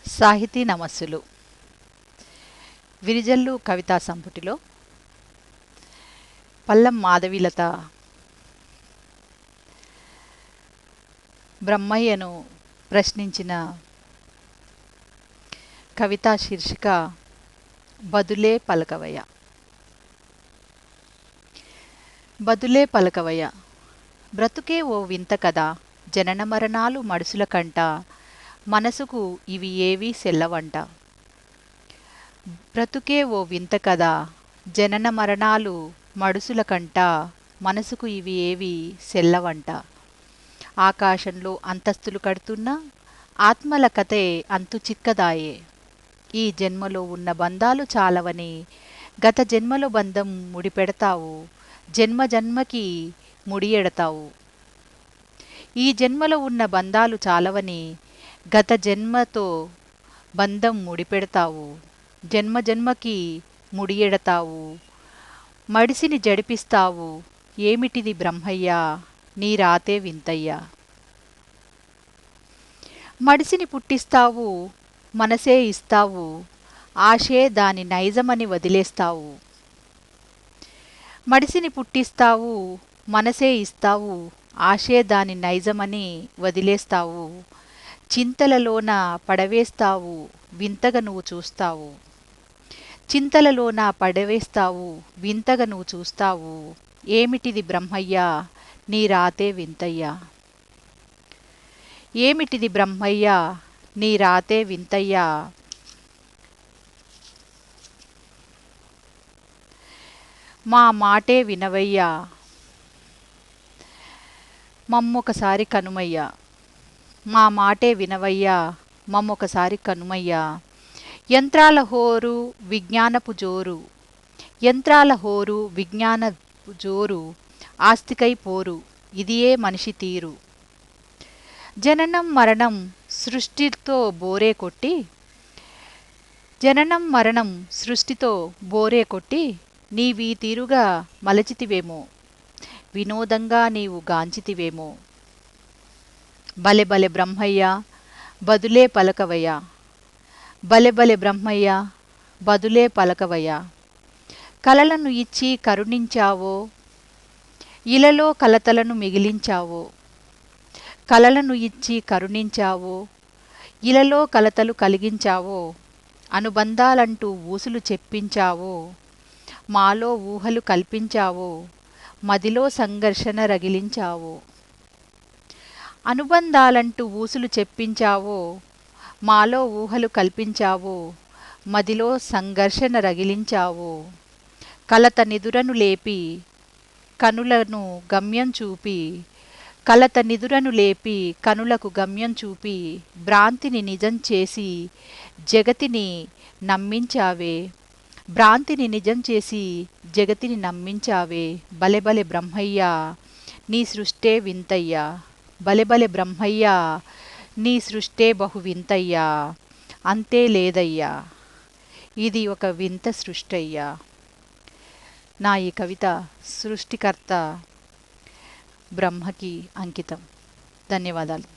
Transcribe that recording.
సాహితీ నమస్సులు. విరిజల్లు కవితా సంపుటిలో పల్లం మాధవీలత బ్రహ్మయ్యను ప్రశ్నించిన కవితా శీర్షిక బదులే పలకవయ్య. బదులే పలకవయ్య, బ్రతుకే ఓ వింత కదా, జనన మరణాలు మడుసుల కంట, మనసుకు ఇవి ఏవీ సెల్లవంట. బ్రతుకే ఓ వింత కదా, జనన మరణాలు మడుసుల కంట, మనసుకు ఇవి ఏవి సెల్లవంట. ఆకాశంలో అంతస్తులు కడుతున్న ఆత్మల కథే అంతు చిక్కదాయే. ఈ జన్మలో ఉన్న బంధాలు చాలవని గత జన్మలో బంధం ముడిపెడతావు, జన్మ జన్మకి ముడియెడతావు. ఈ జన్మలో ఉన్న బంధాలు చాలవని గత జన్మతో బంధం ముడిపెడతావు, జన్మ జన్మకి ముడియెడతావు. మడిసిని జడిపిస్తావు, ఏమిటిది బ్రహ్మయ్యా, నీ రాతే వింతయ్యా. మడిసిని పుట్టిస్తావు, మనసే ఇస్తావు, ఆశే దాని నైజమని వదిలేస్తావు. మడిసిని పుట్టిస్తావు, మనసే ఇస్తావు, ఆశే దాని నైజమని వదిలేస్తావు. చింతలలోన పడవేస్తావు, వింతగా నువ్వు చూస్తావు. చింతలలోన పడవేస్తావు, వింతగా నువ్వు చూస్తావు. ఏమిటిది బ్రహ్మయ్యా, నీ రాతే వింతయ్యా. ఏమిటిది బ్రహ్మయ్యా, నీ రాతే వింతయ్యా. మా మాటే వినవయ్యా, మమ్మొకసారి కనుమయ్యా. మా మాటే వినవయ్యా, మమ్మొకసారి కనుమయ్యా. యంత్రాల హోరు విజ్ఞానపు జోరు, యంత్రాల హోరు విజ్ఞానపు జోరు, ఆస్తికై పోరు, ఇదియే మనిషి తీరు. జననం మరణం సృష్టితో బోరే కొట్టి, జననం మరణం సృష్టితో బోరే కొట్టి, నీవీ తీరుగా మలచితివేమో, వినోదంగా నీవు గాంచితివేమో. బలె బలె బ్రహ్మయ్యా, బదులే పలకవయ్యా. బలె బలె బ్రహ్మయ్యా, బదులే పలకవయ్యా. కలలను ఇచ్చి కరుణించావో, ఇలలో కలతలను మిగిలించావో. కలలను ఇచ్చి కరుణించావో, ఇలలో కలతలు కలిగించావో. అనుబంధాలంటూ ఊసులు చెప్పించావో, మాలో ఊహలు కల్పించావో, మదిలో సంఘర్షణ రగిలించావో. అనుబంధాలంటూ ఊసులు చెప్పించావో, మాలో ఊహలు కల్పించావో, మదిలో సంఘర్షణ రగిలించావో. కలత నిదురను లేపి కనులను గమ్యం చూపి, కలత నిదురను లేపి కనులకు గమ్యం చూపి, భ్రాంతిని నిజం చేసి జగతిని నమ్మించావే. భ్రాంతిని నిజం చేసి జగతిని నమ్మించావే. బలె బలె బ్రహ్మయ్యా, నీ సృష్టే వింతయ్యా. బలె బలె బ్రహ్మయ్యా, నీ సృష్టే బహు వింతయ్యా. అంతే లేదయ్యా, ఇది ఒక వింత సృష్టయ్యా. నా ఈ కవిత సృష్టికర్త బ్రహ్మకి అంకితం. ధన్యవాదాలు.